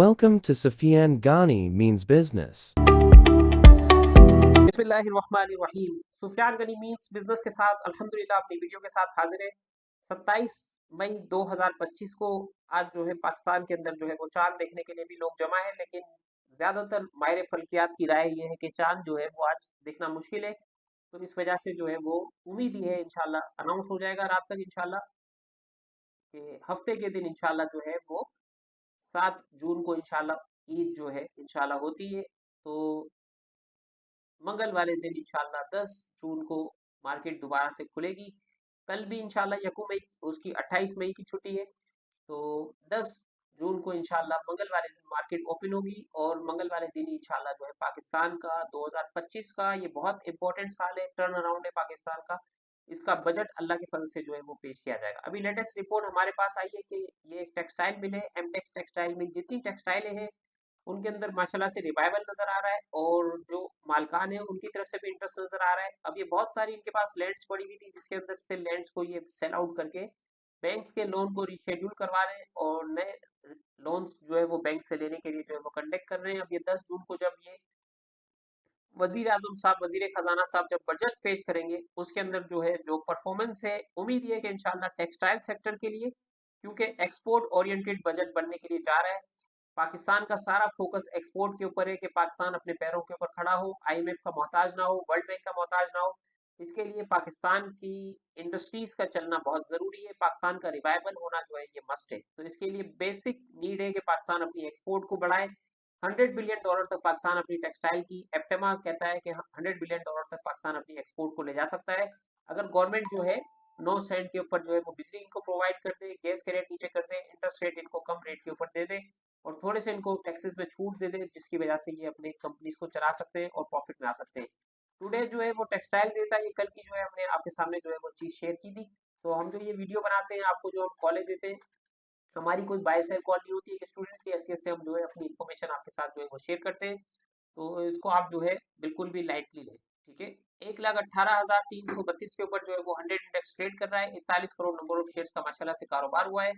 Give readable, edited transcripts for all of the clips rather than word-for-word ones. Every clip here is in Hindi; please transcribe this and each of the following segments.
Welcome to Sufyan Ghani Means Business. बिस्मिल्लाहिर्रहमानिर्रहीम। सुफियान गनी मीन्स बिजनेस के साथ अल्हम्दुलिल्लाह अपनी वीडियो के साथ हाजिर है। 27 मई 2025 को आज जो है पाकिस्तान के अंदर जो है वो चांद देखने के लिए भी लोग जमा है, लेकिन ज़्यादातर माहिर फल्कियात की राय ये है कि चांद जो है वो आज देखना मुश्किल है। तो इस वजह से जो है वो उम्मीद ही है इंशाल्लाह अनाउंस हो जाएगा रात तक इंशाल्लाह, कि हफ्ते के दिन इंशाल्लाह जो है वो 7 जून को इंशाल्लाह ईद जो है इंशाल्लाह होती है। तो मंगल वाले दिन इंशाल्लाह 10 जून को मार्केट दोबारा से खुलेगी। कल भी इंशाल्लाह यकम मई उसकी 28 मई की छुट्टी है। तो 10 जून को इंशाल्लाह मंगल वाले दिन मार्केट ओपन होगी, और मंगल वाले दिन इंशाल्लाह जो है पाकिस्तान का 2025 का ये बहुत इंपॉर्टेंट साल है, टर्न अराउंड है पाकिस्तान का। इसका बजट अल्लाह के फजल से जो है वो पेश किया जाएगा। अभी लेटेस्ट रिपोर्ट हमारे पास आई है कि ये एक टेक्सटाइल मिल है, एमटेक्स टेक्सटाइल मिल। जितनी टेक्सटाइलें हैं उनके अंदर माशाल्लाह से रिवाइवल नजर आ रहा है, और जो मालकान है उनकी तरफ से भी इंटरेस्ट नजर आ रहा है। अब ये बहुत सारी इनके पास लैंड्स पड़ी हुई थी, जिसके अंदर से लैंड्स को ये सेल आउट करके बैंक्स के लोन को रिशेड्यूल करवा रहे हैं, और नए लोन्स जो है वो बैंक से लेने के लिए जो है वो कंडक्ट कर रहे हैं। अब ये 10 जून को जब ये वजीर आजम साहब, वजीर खजाना साहब जब बजट पेश करेंगे, उसके अंदर जो है जो परफॉर्मेंस है, उम्मीद ये है कि इंशाल्लाह टेक्सटाइल सेक्टर के लिए, क्योंकि एक्सपोर्ट ओरिएंटेड बजट बनने के लिए जा रहा है। पाकिस्तान का सारा फोकस एक्सपोर्ट के ऊपर है कि पाकिस्तान अपने पैरों के ऊपर खड़ा हो, आईएमएफ का मोहताज ना हो, वर्ल्ड बैंक का मोहताज ना हो। इसके लिए पाकिस्तान की इंडस्ट्रीज का चलना बहुत जरूरी है, पाकिस्तान का रिवाइवल होना जो है ये मस्ट है। तो इसके लिए बेसिक नीड है कि पाकिस्तान अपनी एक्सपोर्ट को बढ़ाए। $100 बिलियन तक पाकिस्तान अपनी टेक्सटाइल की, एप्टेमा कहता है कि $100 बिलियन तक पाकिस्तान अपनी एक्सपोर्ट को ले जा सकता है, अगर गवर्नमेंट जो है 9 सेंट के ऊपर जो है वो बिजली इनको प्रोवाइड कर दे, गैस के रेट नीचे कर दे, इंटरेस्ट रेट इनको कम रेट के ऊपर दे दे, और थोड़े से इनको टैक्सेस में छूट दे दे, जिसकी वजह से ये अपने कंपनीज को चला सकते हैं और प्रॉफिट में आ सकते हैं। टुडे जो है वो टेक्सटाइल देता है, ये कल की जो है हमने आपके सामने जो है वो चीज़ शेयर की थी। तो हम जो ये वीडियो बनाते हैं, आपको जो हम कॉलेज देते हैं, हमारी कोई बाय सेल कॉल नहीं होती है कि स्टूडेंट्स की हैसियत से हम जो है अपनी इन्फॉर्मेशन आपके साथ जो है वो शेयर करते हैं। तो इसको आप जो है बिल्कुल भी लाइटली लें, ठीक है। 1,18,332 के ऊपर जो है वो 100 इंडेक्स ट्रेड कर रहा है। 41 करोड़ नंबर ऑफ शेयर्स का माशाल्लाह से कारोबार हुआ है।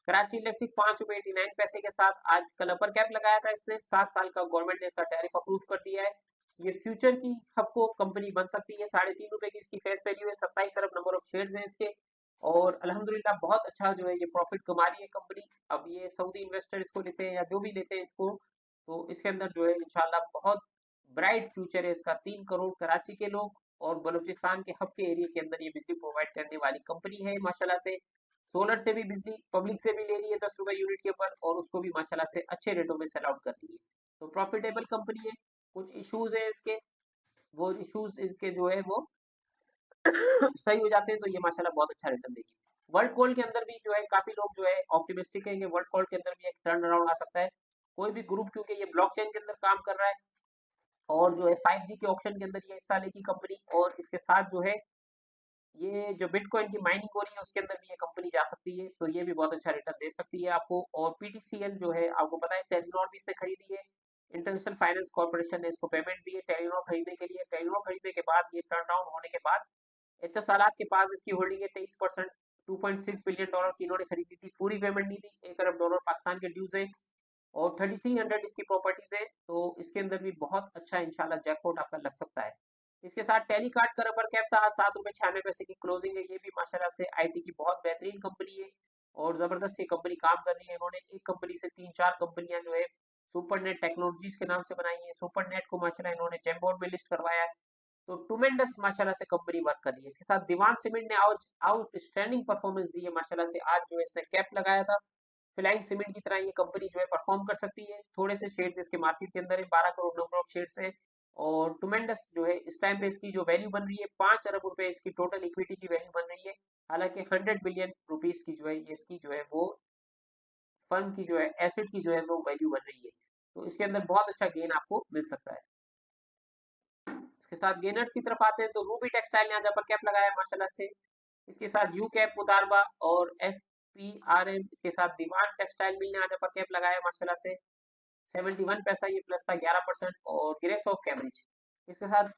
कराची इलेक्ट्रिक ₹5.89 के साथ आज कल अपर कैप लगाया था इसने। 7 साल का गवर्नमेंट ने इसका टैरिफ अप्रूव कर दिया है। ये फ्यूचर की हबको कंपनी बन सकती है। ₹3.5 की इसकी फेस वैल्यू है। 27 अरब नंबर ऑफ शेयर्स हैं इसके, और अल्हम्दुलिल्लाह बहुत अच्छा जो है ये प्रॉफिट कमा रही है कंपनी। अब ये सऊदी इन्वेस्टर इसको लेते हैं या जो भी लेते हैं इसको, तो इसके अंदर जो है इंशाल्लाह बहुत ब्राइट फ्यूचर है इसका। 3 करोड़ कराची के लोग और बलूचिस्तान के हब के एरिया के अंदर ये बिजली प्रोवाइड करने वाली कंपनी है माशाल्लाह से। सोलर से भी बिजली पब्लिक से भी ले रही है ₹10 यूनिट के ऊपर, और उसको भी माशाल्लाह से अच्छे रेटों में सेल आउट कर रही है। तो प्रॉफिटेबल कंपनी है। कुछ इश्यूज है इसके, वो इश्यूज इसके जो है वो सही हो जाते हैं तो ये माशाल्लाह बहुत अच्छा रिटर्न देगी। वर्ल्ड कॉल के अंदर भी जो है काफी लोग जो है ऑप्टिमिस्टिक है कि वर्ल्ड कॉल के अंदर भी एक टर्न अराउंड आ सकता है। कोई भी ग्रुप, क्योंकि ये ब्लॉकचेन के अंदर काम कर रहा है, और जो है 5G के ऑप्शन के अंदर ये हिस्सा लेगी कंपनी, और इसके साथ जो है ये जो बिटकॉइन की माइनिंग हो रही है उसके अंदर भी ये कंपनी जा सकती है। तो ये भी बहुत अच्छा रिटर्न दे सकती है आपको। और पीटीसीएल जो है आपको पता है टेलीनॉर भी इसने खरीदी है। इंटरनेशनल फाइनेंस कॉर्पोरेशन ने इसको पेमेंट दी है टेलीनॉर खरीदने के लिए। टेलीनॉर खरीदने के बाद ये टर्न डाउन होने के बाद इत्तेसालात के पास इसकी होल्डिंग है 23%। $2.6 बिलियन की इन्होंने खरीदी थी, पूरी पेमेंट नहीं दी। $1 अरब पाकिस्तान के ड्यूज है, और 3300 इसकी प्रॉपर्टीज है। तो इसके अंदर भी बहुत अच्छा इंशाल्लाह जैकपॉट आपका लग सकता है। इसके साथ टेलीकार्ड का रबर कैप आज ₹7.96 की क्लोजिंग है। ये भी माशाल्लाह से आईटी की बहुत बेहतरीन कंपनी है, और जबरदस्त ये कंपनी काम कर रही है। इन्होंने एक कंपनी से 3-4 कंपनियां जो है सुपरनेट टेक्नोलॉजीज के नाम से बनाई है। सुपरनेट को माशाल्लाह इन्होंने जेम बोर्ड में लिस्ट करवाया है। तो टूमेंडस माशाल्लाह से कंपनी वर्क कर रही है। इसके साथ दीवान सीमेंट ने आउटस्टैंडिंग परफॉर्मेंस दी है माशाल्लाह से। आज जो है इसने कैप लगाया था। फ्लाइंग सीमेंट की तरह ये कंपनी जो है परफॉर्म कर सकती है। थोड़े से शेयर्स इसके मार्केट के अंदर है, 12 करोड़ नंबर ऑफ शेयर्स है। और टूमेंडस जो है इस टाइम पे इसकी जो वैल्यू बन रही है, ₹5 अरब इसकी टोटल इक्विटी की वैल्यू बन रही है। हालांकि ₹100 बिलियन की जो है ये इसकी जो है वो फर्म की जो है एसेट की जो है वो वैल्यू बन रही है। तो इसके अंदर बहुत अच्छा गेन आपको मिल सकता है। इसके साथ गेनर्स की तरफ आते हैं तो रूबी टेक्सटाइल ने आज अपर कैप लगाया माशाल्लाह से। इसके साथ यू कैप मुदारबा और FPRM, इसके साथ दीवान टेक्सटाइल मिल ने आज अपर कैप लगाया माशाल्लाह से। 71 पैसा ये प्लस था 11%, और ग्रेस ऑफ कैम्ब्रिज। इसके साथ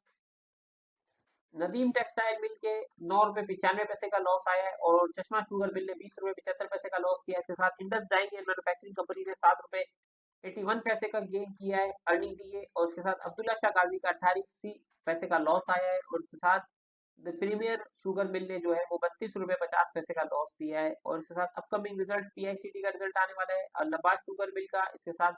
नदीम टेक्सटाइल मिल के ₹9.95 का लॉस आया है, और चश्मा शुगर मिल ने ₹20.75 का लॉस किया। इसके साथ Indus dyeing and manufacturing company ने ₹7 81 पैसे का गेन किया है, अर्निंग दी है। और उसके साथ अब्दुल्ला शाह गाजी का 28 पैसे का लॉस आया है। और उसके साथ द प्रीमियर शुगर मिल ने जो है वो 32 रुपये 50 पैसे का लॉस दिया है। और इसके साथ अपकमिंग रिजल्ट पीआईसीटी का रिजल्ट आने वाला है, और नबाज शुगर मिल का, इसके साथ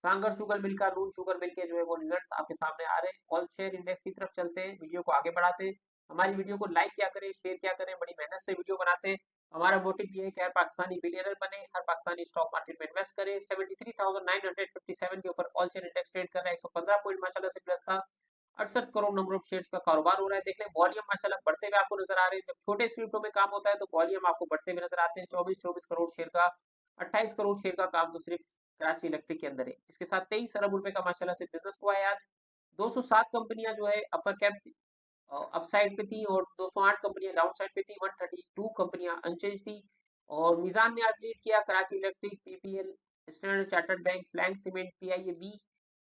सांगर शुगर मिल का, नून शुगर मिल के जो है वो रिजल्ट्स आपके सामने आ रहे हैं। ऑल शेयर इंडेक्स की तरफ चलते हैं, वीडियो को आगे बढ़ाते हैं। हमारी वीडियो को लाइक क्या करें, शेयर क्या करें, बड़ी मेहनत से वीडियो बनाते हैं। हमारा मोटिव ये है कि हर पाकिस्तानी बिलियनर बने, हर पाकिस्तानी स्टॉक मार्केट में इन्वेस्ट करे। 73,957 के ऊपर ऑल शेयर इंडेक्स ट्रेड कर रहा है, 115 पॉइंट माशाल्लाह से प्लस था। 68 करोड़ नंबर ऑफ शेयर्स का कारोबार हो रहा है। देख लें वॉल्यूम माशाल्लाह बढ़ते हुए आपको नजर आ रहे हैं। जब छोटे स्क्रिप्टों में काम होता है तो वॉल्यूम आपको बढ़ते हुए नजर आते हैं। 24 करोड़ शेयर का, 28 करोड़ शेयर का काम तो सिर्फ कराची इलेक्ट्रिक के अंदर है। इसके साथ 23 अरब रुपए का माशाल्लाह से बिजनेस हुआ है आज। 207 कंपनियां जो है अपर कैप अपसाइड पे थी, और 208 कंपनियां डाउन साइड पे थी। 132 कंपनियां अनचेंज थी। और मिजान ने आज लीड किया, Karachi electric, PPL, standard chartered bank, फ्लैंक सीमेंट, पीआईएबी।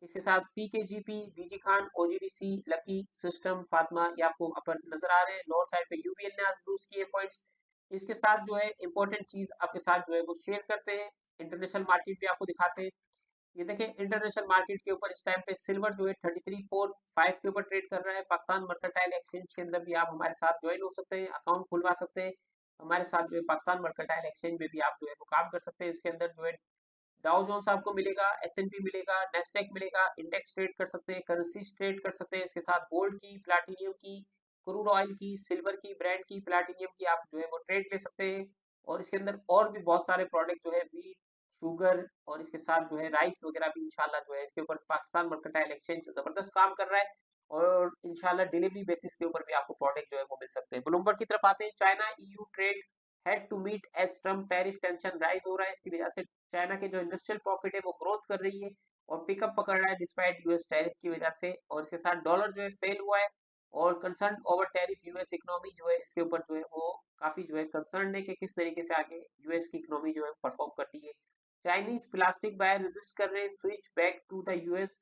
इसके साथ PKGP, DG Khan, OGDC, lucky system, Fatima, ये आपको अपर नजर आ रहे हैं। लोअर साइड पे यूबीएल ने आज लूज किए पॉइंट्स। इसके साथ जो है इंपॉर्टेंट चीज आपके साथ जो है वो शेयर करते हैं, इंटरनेशनल मार्केट भी आपको दिखाते हैं। ये देखें इंटरनेशनल मार्केट के ऊपर इस टाइम पे सिल्वर जो है 3345 के ऊपर ट्रेड कर रहा है। पाकिस्तान मर्केंटाइल एक्सचेंज के अंदर भी आप हमारे साथ ज्वाइन हो सकते हैं, अकाउंट खुलवा सकते हैं। हमारे साथ जो है पाकिस्तान मर्केंटाइल एक्सचेंज में भी आप जो है वो काम कर सकते हैं। इसके अंदर जो है डाउ जोन्स आपको मिलेगा, एसएनपी मिलेगा, नेस्डेक मिलेगा, इंडेक्स ट्रेड कर सकते हैं, करेंसीज ट्रेड कर सकते हैं। इसके साथ गोल्ड की, प्लाटिनियम की, क्रूड ऑयल की, सिल्वर की, ब्रांड की, प्लाटिनियम की आप जो है वो ट्रेड ले सकते हैं। और इसके अंदर और भी बहुत सारे प्रोडक्ट जो है वीट, शुगर, और इसके साथ जो है राइस वगैरह भी इंशाल्लाह जो है इसके ऊपर पाकिस्तान मर्केंटाइल एक्सचेंज जबरदस्त काम कर रहा है। और इंशाल्लाह डिलीवरी बेसिस के ऊपर भी आपको प्रोडक्ट जो है वो मिल सकते हैं। ब्लूमबर्ग की तरफ आते हैं। China EU trade had to meet as Trump tariff tension rise हो रहा है। इसकी वजह से चाइना के जो इंडस्ट्रियल प्रॉफिट है वो ग्रोथ कर रही है और पिकअप पकड़ रहा है डिस्पाइट यूएस टैरिफ की वजह से। और इसके साथ डॉलर जो है फेल हुआ है, और concern over tariff US economy जो है इसके ऊपर जो है वो काफी जो है कंसर्न है कि किस तरीके से आगे यूएस की इकोनॉमी जो है परफॉर्म करती है। चाइनीज प्लास्टिक बायर रजिस्ट कर रहे हैं switch back to the US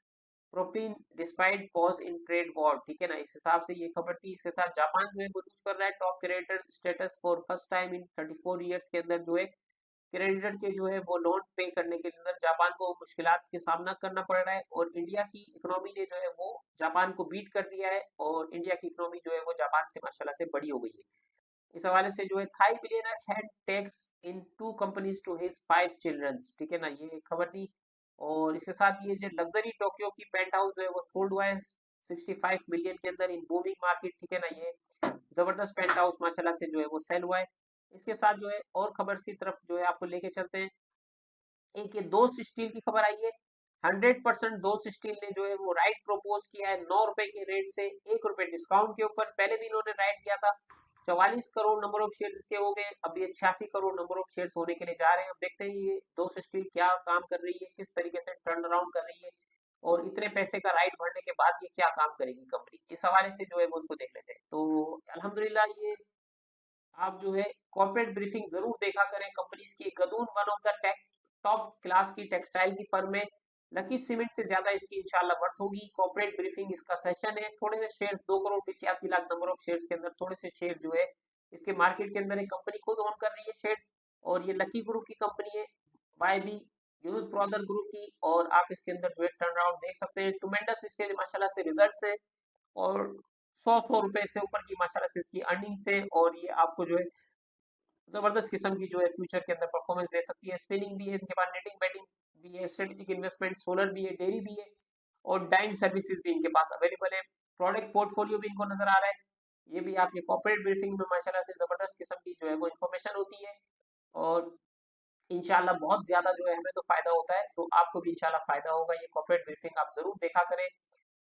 propene despite pause in trade war, ठीक है ना। इस हिसाब से ये खबर थी। इसके साथ जापान जो है वो लूज कर रहा है top creditor status for first time in 34 years के अंदर। जो है क्रेडिटर के जो है वो लोन पे करने के अंदर जापान को मुश्किलात के सामना करना पड़ रहा है। और इंडिया की इकोनॉमी ने जो है वो जापान को बीट कर दिया है, और इंडिया की इकोनॉमी जो है वो जापान से माशाल्लाह से बड़ी हो गई है। इस हवाले से जो है Thai billionaire had tax in 2 companies to his 5 childrens, ठीक है ना, ये खबर थी। और इसके साथ ये जो लग्जरी टोक्यो की पेंट हाउस जो है वो सोल्ड हुआ है 65 मिलियन के अंदर इन बूमिंग मार्केट, ठीक है ना। ये जबरदस्त पेंट हाउस माशाल्लाह से जो है वो सेल हुआ है। इसके साथ जो है और खबर की तरफ जो है आपको लेके चलते हैं। एक ये दोस्त स्टील की खबर आई है। 100% दोस्त स्टील ने जो है वो राइट प्रपोज किया है 9 रुपए के रेट से 1 रुपए डिस्काउंट के ऊपर। पहले भी इन्होंने राइट दिया था। 44 करोड़ नंबर ऑफ शेयर्स इसके हो गए, अब ये 86 करोड़ नंबर ऑफ शेयर्स होने के लिए जा रहे हैं। अब देखते हैं ये दोस्त स्टील क्या काम कर रही है, किस तरीके से टर्न अराउंड कर रही है, और इतने पैसे का राइट भरने के बाद ये क्या काम करेगी कंपनी, इस हवाले से जो है वो उसको देख लेते हैं। तो अल्हम्दुलिल्लाह ये आप जो है कॉर्पोरेट ब्रीफिंग जरूर देखा करें कंपनीज की। Gadoon one of the tech top class की टेक्सटाइल की फर्म है। लकी सीमेंट से ज्यादा इसकी इंशाल्लाह वर्थ होगी। कॉर्पोरेट ब्रीफिंग इसका सेशन है। थोड़े से shares 2 crore 85 lakh number of shares के अंदर थोड़े से शेयर जो है इसके मार्केट के अंदर एक कंपनी खुद ओन कर रही है शेयर्स, और ये लकी ग्रुप की कंपनी है, वाईबी यूनुस ब्रदर ग्रुप की। और आप इसके अंदर जो है टर्न अराउंड देख सकते हैं। ट्यूमेंडस इसके माशाल्लाह से रिजल्ट्स है, और 100 रुपए से ऊपर की माशाल्लाह से इसकी अर्निंग्स है। और ये आपको जो है जबरदस्त किस्म की जो है फ्यूचर के अंदर परफॉर्मेंस दे सकती है। स्पिनिंग भी है इनके पास, नेटिंग बेटिंग भी है, स्ट्रेटेजिक इन्वेस्टमेंट, सोलर भी है, डेयरी भी है, और डाइंग सर्विसेज भी इनके पास अवेलेबल है। प्रोडक्ट पोर्टफोलियो भी इनको नजर आ रहा है। ये भी आपके कॉर्पोरेट ब्रीफिंग में माशाल्लाह से जबरदस्त किस्म की जो है वो इन्फॉर्मेशन होती है। और इंशाल्लाह बहुत ज्यादा जो है हमें तो फायदा होता है, तो आपको भी इंशाल्लाह फायदा होगा। ये कॉर्पोरेट ब्रीफिंग आप जरूर देखा करें।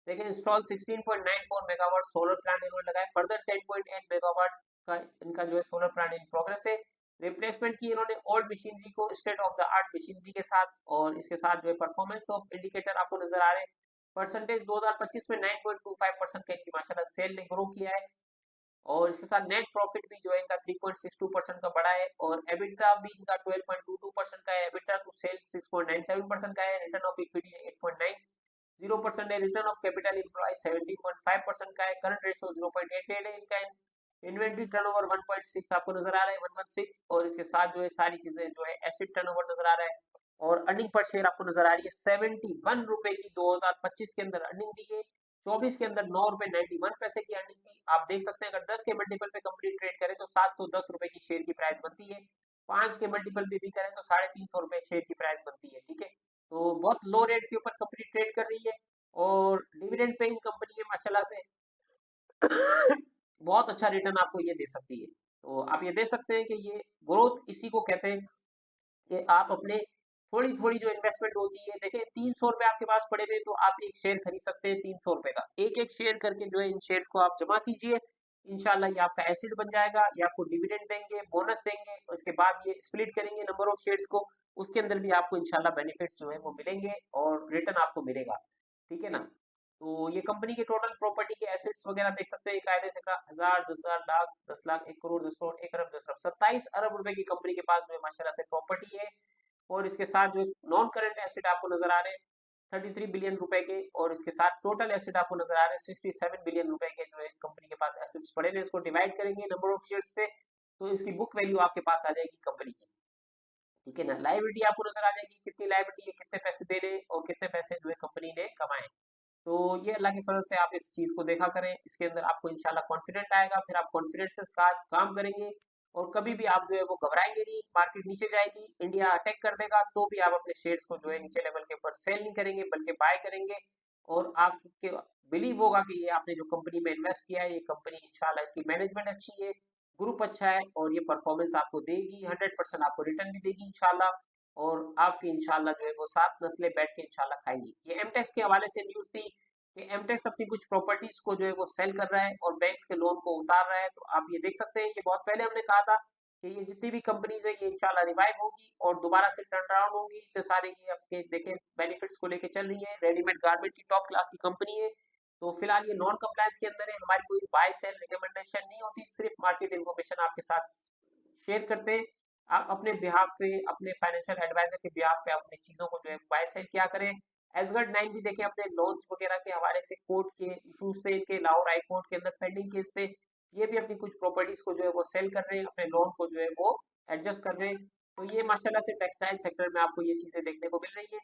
लेकिन इंस्टॉल 16.94 मेगावाट सोलर प्लांट इन्होंने लगाए। फर्दर 10.8 मेगावाट का इनका जो है सोलर प्लांट इन प्रोग्रेस है। रिप्लेसमेंट की इन्होंने ओल्ड मशीनरी को state of the art machinery के साथ। और इसके साथ जो है परफॉर्मेंस ऑफ इंडिकेटर आपको नजर आ रहे हैं। परसेंटेज 2025 में 9.25% का इनकी माशाल्लाह सेल ने ग्रो किया है। और इसके साथ नेट प्रॉफिट भी जो है इनका 3.62% का बढ़ा है। और एबिटा भी इनका 12.22% का है। एबिटा टू सेल 6.97% का है। रिटर्न ऑफ इक्विटी 8.90% है। रिटर्न ऑफ कैपिटल एम्प्लॉय 17.5% का है। करंट रेशियो 0.88 है इनका। इन्वेंट्री टर्नओवर 1.6 आपको नजर आ रहा है, 116। और इसके साथ जो है सारी चीजें जो है एसिड टर्नओवर नजर आ रहा है। और अर्निंग पर शेयर आपको नजर आ रही है 71 रुपए की 2025 के अंदर अर्निंग दी है। 24 के अंदर 9 रुपए 91 पैसे की अर्निंग दी। आप देख सकते हैं अगर 10 के मल्टीपल पे कंपनी ट्रेड करे तो 710 रुपए की शेयर की प्राइस बनती है। 5 के मल्टीपल पे भी करें तो 350 रुपए शेयर की प्राइस बनती है। ठीक है, तो बहुत लो रेट के ऊपर कंपनी ट्रेड कर रही है और डिविडेंड पेइंग कंपनी है माशाल्लाह से। बहुत अच्छा रिटर्न आपको ये दे सकती है। तो आप ये दे सकते हैं कि ये ग्रोथ इसी को कहते हैं कि आप अपने थोड़ी थोड़ी जो इन्वेस्टमेंट होती है, देखिए 300 रुपए आपके पास पड़े हुए तो आप एक शेयर खरीद सकते हैं 300 रुपए का। एक एक शेयर करके जो है इन शेयर्स को आप जमा कीजिए, इंशाल्लाह ये आपका एसेट बन जाएगा। ये आपको डिविडेंड देंगे, बोनस देंगे, उसके बाद ये स्प्लिट करेंगे नंबर ऑफ शेयर्स को, उसके अंदर भी आपको इंशाल्लाह बेनिफिट्स जो है वो मिलेंगे और रिटर्न आपको मिलेगा। ठीक है ना। तो ये कंपनी के टोटल प्रॉपर्टी के एसेट्स वगैरह देख सकते हैं कायदे से का 1000 10,000 लाख 10 लाख 1 करोड़ 10 करोड़ 1 अरब 10 अरब 27 अरब रुपए की कंपनी के पास जो है माशाल्लाह से प्रॉपर्टी है। और इसके साथ जो नॉन करंट एसेट आपको नजर आ रहे हैं 33 बिलियन रुपए के, और इसके साथ टोटल एसेट आपको नजर आ रहे हैं 67 बिलियन रुपए के जो है कंपनी के पास एसेट्स पड़े हुए। इसको डिवाइड करेंगे नंबर ऑफ शेयर्स से तो इसकी बुक वैल्यू आपके पास आ जाएगी कंपनी की। ठीक है ना। लायबिलिटी आपको नजर आ जाएगी कितनी लायबिलिटी है, कितने पैसे दे रहे और कितने पैसे जो है कंपनी ने कमाए। तो ये अल्लाह के फजल से आप इस चीज को देखा करें, इसके अंदर आपको इंशाल्लाह कॉन्फिडेंट आएगा, फिर आप कॉन्फिडेंस से काम करेंगे और कभी भी आप जो है वो घबराएंगे नहीं। मार्केट नीचे जाएगी, इंडिया अटैक कर देगा तो भी आप अपने शेयर्स को जो है नीचे लेवल के ऊपर सेल नहीं करेंगे बल्कि बाय करेंगे। और आपके बिलीव होगा कि ये आपने जो कंपनी में इन्वेस्ट किया है ये कंपनी इंशाल्लाह इसकी मैनेजमेंट अच्छी है, ग्रुप अच्छा है और ये परफॉर्मेंस आपको देगी, 100% आपको रिटर्न भी देगी इंशाल्लाह। और आपकी इंशाल्लाह जो है वो 7 नस्लें बैठ के इंशाल्लाह खाएंगी। ये एमटेक्स के हवाले से न्यूज थी कि एमटेक्स अपनी कुछ प्रॉपर्टीज को जो है वो सेल कर रहा है और बैंक्स के लोन को उतार रहा है। तो आप ये देख सकते हैं, ये बहुत पहले हमने कहा था कि ये जितनी भी कंपनीज है ये इंशाल्लाह रिवाइव होगी और दोबारा से टर्न अराउंड होंगी। इतने सारे ये आपके देखें बेनिफिट्स को लेके चल रही है, रेडीमेड गारमेंट की टॉप क्लास की कंपनी है। तो फिलहाल ये नॉन कंप्लायंस के अंदर है, हमारी कोई बाय सेल रिकमेंडेशन नहीं होती, सिर्फ मार्केट इन्फॉर्मेशन आपके साथ शेयर करते हैं। आप अपने बिहाफ पे, अपने फाइनेंशियल एडवाइजर के बिहाफ पे अपनी चीजों को जो है बाय सेल क्या करें। एसगर्ड 9 भी देखें अपने लोन्स वगैरह के हवाले से कोर्ट के इशूज थे, इनके लाहौर हाई कोर्ट के अंदर पेंडिंग केस थे, ये भी अपनी कुछ प्रॉपर्टीज को जो है वो सेल कर रहे हैं, अपने लोन को जो है वो एडजस्ट कर रहे हैं। तो ये माशाल्लाह से टेक्सटाइल सेक्टर में आपको ये चीजें देखने को मिल रही है।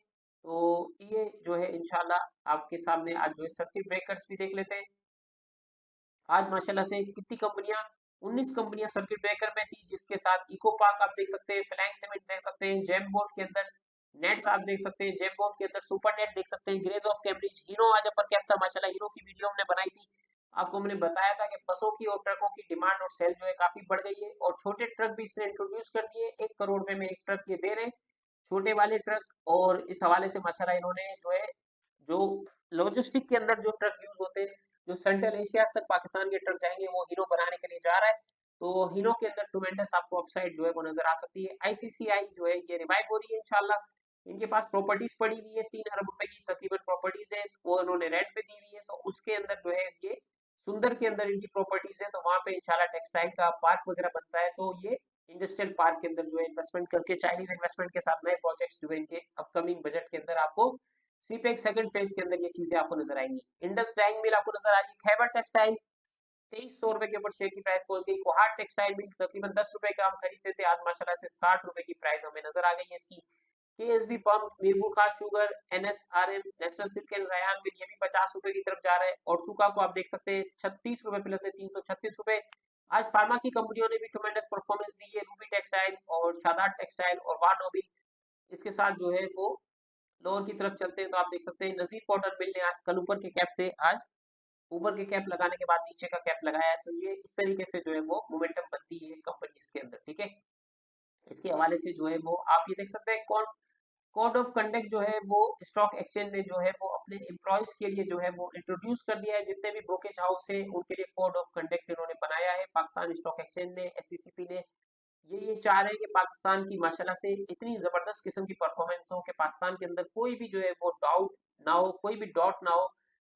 तो ये जो है इंशाल्लाह आपके सामने आज जो है सर्किट ब्रेकर्स भी देख लेते हैं। आज माशाल्लाह से कितनी कंपनियां, 19 कंपनियां सर्किट ब्रेकर में थी, जिसके साथ इको पार्क आप देख सकते हैं, फ्लैंक सीमेंट देख सकते हैं, जेम बोर्ड के अंदर नेट्स आप देख सकते हैं, जेम बोर्ड के अंदर सुपर नेट देख सकते हैं, ग्रेज ऑफ कैम्ब्रिज, हीरो आज अपर कैप था माशाल्लाह। हीरो की वीडियो हमने बनाई थी, आपको हमने बताया था कि बसों की और ट्रकों की डिमांड और सेल जो है काफी बढ़ गई है और छोटे ट्रक भी इसने इंट्रोड्यूस कर दिए। 1 करोड़ रुपए में एक ट्रक ये दे रहे हैं, छोटे वाले ट्रक। और इस हवाले से माशाल्लाह इन्होंने जो है जो लॉजिस्टिक के अंदर जो ट्रक यूज होते हैं, जो सेंट्रल एशिया तक पाकिस्तान के ट्रक जाएंगे, वो हीरो बनाने के लिए जा रहा है। तो हीरो के अंदर ट्मेंडस आपको अपसाइड जो है वो नजर आ सकती है। आईसीसीआई जो है ये रिवाइव हो रही है इंशाल्लाह। इनके पास प्रॉपर्टीज पड़ी हुई है, 3 अरब रुपए की तकरीबन प्रॉपर्टीज है, वो उन्होंने रेंट पे दी हुई है। तो उसके अंदर जो है ये सुंदर के अंदर इनकी प्रॉपर्टीज है, तो वहां पे इंशाल्लाह टेक्सटाइल का पार्क वगैरह बनता है। तो ये इंडस्ट्रियल पार्क के अंदर जो है इन्वेस्टमेंट करके चाइनीज इन्वेस्टमेंट के साथ नए प्रोजेक्ट्स जो है इनके अपकमिंग बजट के अंदर आपको सीपेक सेकंड फेज के अंदर ये चीजें आपको नजर आएंगी। इंडस डाइंग मिल आपको नजर आ रही है। खैबर टेक्सटाइल 2300 रुपए के ऊपर शेयर की प्राइस पहुंच गई। कोहाट टेक्सटाइल मिल तकरीबन 10 रुपए का हम खरीदते थे, आज माशाल्लाह से 60 रुपए की प्राइस हमें नजर आ गई है इसकी। KSB pump, Mirpur Khas sugar, NSRM, national silk and rayon mill, ये भी 50 रुपए की तरफ जा रहा है। और सुका को आप देख सकते हैं 36 रुपए प्लस है 336 रुपए। आज फार्मा की कंपनियों ने भी ट्मेंडस परफॉर्मेंस दी है, रूबी टेक्सटाइल और शादात टेक्सटाइल और वानोबिल। इसके साथ जो है वो लोअर की तरफ चलते हैं तो आप देख सकते हैं नजीर कॉटन मिल ने कल ऊपर के कैप से आज ऊपर के कैप लगाने के बाद नीचे का कैप लगाया है। तो ये इस तरीके से जो है वो मोमेंटम बनती है कंपनीज के अंदर। ठीक है, इसके हवाले से जो है वो आप ये देख सकते हैं कोड ऑफ कंडक्ट जो है वो स्टॉक एक्सचेंज ने जो है वो अपने एम्प्लॉयज के लिए जो है वो इंट्रोड्यूस कर दिया है। जितने भी ब्रोकेज हाउस है उनके लिए कोड ऑफ कंडक्ट इन्होंने बनाया है, पाकिस्तान स्टॉक एक्सचेंज ने, एससीसीपी ने। ये चाह रहे हैं कि पाकिस्तान की माशाल्लाह से इतनी जबरदस्त किस्म की परफॉर्मेंस हो कि पाकिस्तान के अंदर कोई भी जो है वो डाउट ना हो, कोई भी डॉट ना हो,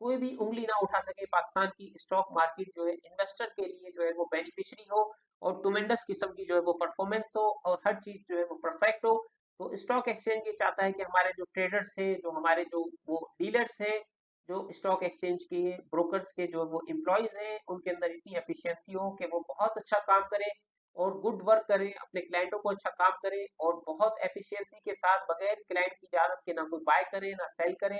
कोई भी उंगली ना उठा सके। पाकिस्तान की स्टॉक मार्केट जो है इन्वेस्टर के लिए जो है वो बेनिफिशियरी हो और ट्मेंडस किस्म की जो है वो परफॉर्मेंस हो और हर चीज जो है वो परफेक्ट हो। तो स्टॉक एक्सचेंज ये चाहता है कि हमारे जो ट्रेडर्स है, जो हमारे जो वो डीलर्स है, जो स्टॉक एक्सचेंज के ब्रोकर्स के जो वो एम्प्लॉयज हैं, उनके अंदर इतनी एफिशिएंसी हो कि वो बहुत अच्छा काम करें और गुड वर्क करें, अपने क्लाइंटों को अच्छा काम करें और बहुत एफिशिएंसी के साथ बगैर क्लाइंट की इजाज़त के ना कोई बाय करें, ना सेल करें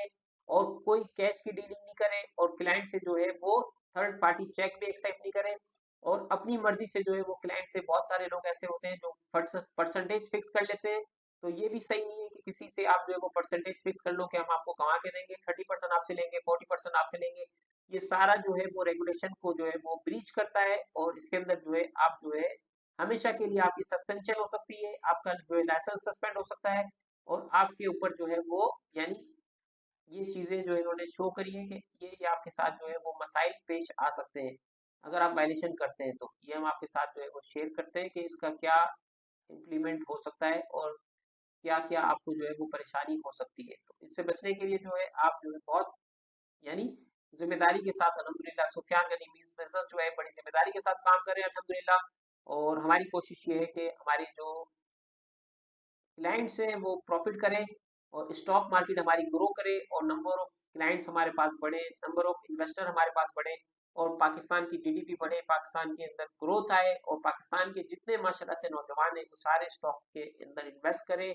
और कोई कैश की डीलिंग नहीं करें और क्लाइंट से जो है वो थर्ड पार्टी चेक भी एक्सेप्ट नहीं करें और अपनी मर्जी से जो है वो क्लाइंट से बहुत सारे लोग ऐसे होते हैं जो परसेंटेज फिक्स कर लेते हैं। तो ये भी सही नहीं है कि किसी से आप जो है वो परसेंटेज फिक्स कर लो कि हम आपको कमा के देंगे, 30% आपसे लेंगे, 40% आपसे लेंगे। ये सारा जो है वो रेगुलेशन को जो है वो ब्रीच करता है और इसके अंदर जो है आप जो है हमेशा के लिए आपकी सस्पेंशन हो सकती है, आपका जो है लाइसेंस सस्पेंड हो सकता है और आपके ऊपर जो है वो यानी ये चीज़ें जो इन्होंने शो करी है कि ये आपके साथ जो है वो मसाइल पेश आ सकते हैं अगर आप वायलेशन करते हैं। तो ये हम आपके साथ जो है वो शेयर करते हैं कि इसका क्या इम्प्लीमेंट हो सकता है और क्या क्या आपको जो है वो परेशानी हो सकती है। तो इससे बचने के लिए जो है आप जो है बहुत यानी जिम्मेदारी के साथ अल्हम्दुलिल्लाह सुफियान गनी मीन्स बिजनेस जो है बड़ी जिम्मेदारी के साथ काम कर रहे हैं अल्हम्दुलिल्लाह। और हमारी कोशिश ये है कि हमारे जो क्लाइंट्स हैं वो प्रॉफिट करें और स्टॉक मार्केट हमारी ग्रो करे और नंबर ऑफ क्लाइंट्स हमारे पास बढ़े, नंबर ऑफ इन्वेस्टर हमारे पास बढ़े और पाकिस्तान की जीडीपी बढ़े, पाकिस्तान के अंदर ग्रोथ आए और पाकिस्तान के जितने माशाल्लाह से नौजवान हैं वो सारे स्टॉक के अंदर इन्वेस्ट करें,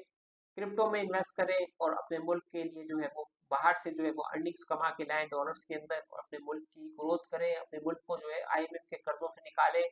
क्रिप्टो में इन्वेस्ट करें और अपने मुल्क के लिए जो है वो बाहर से जो है वो अर्निंग्स कमा के लाएं डॉलर्स के अंदर और अपने मुल्क की ग्रोथ करें, अपने मुल्क को जो है आईएमएफ के कर्जों से निकालें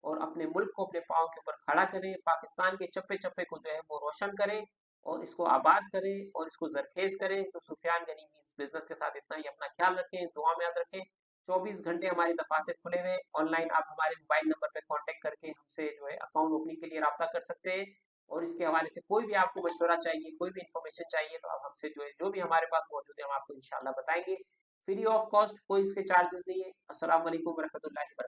और अपने मुल्क को अपने पाँव के ऊपर खड़ा करें, पाकिस्तान के चप्पे चप्पे को जो है वो रोशन करें और इसको आबाद करें और इसको जरखेज करें। तो सुफियान गनी मीन्स बिजनेस के साथ इतना ही, अपना ख्याल रखें, दुआ में याद रखें। 24 घंटे हमारे दफातर खुले हुए ऑनलाइन, आप हमारे मोबाइल नंबर पर कॉन्टेक्ट करके हमसे जो है अकाउंट ओपनिंग के लिए रब्ता कर सकते हैं और इसके हवाले से कोई भी आपको मशवरा चाहिए, कोई भी इन्फॉर्मेशन चाहिए तो आप हमसे जो है जो भी हमारे पास मौजूद है हम आपको इंशाल्लाह बताएंगे, फ्री ऑफ कॉस्ट, कोई इसके चार्जेस नहीं है। अस्सलाम वालेकुम रहमतुल्लाहि व बरकातहू।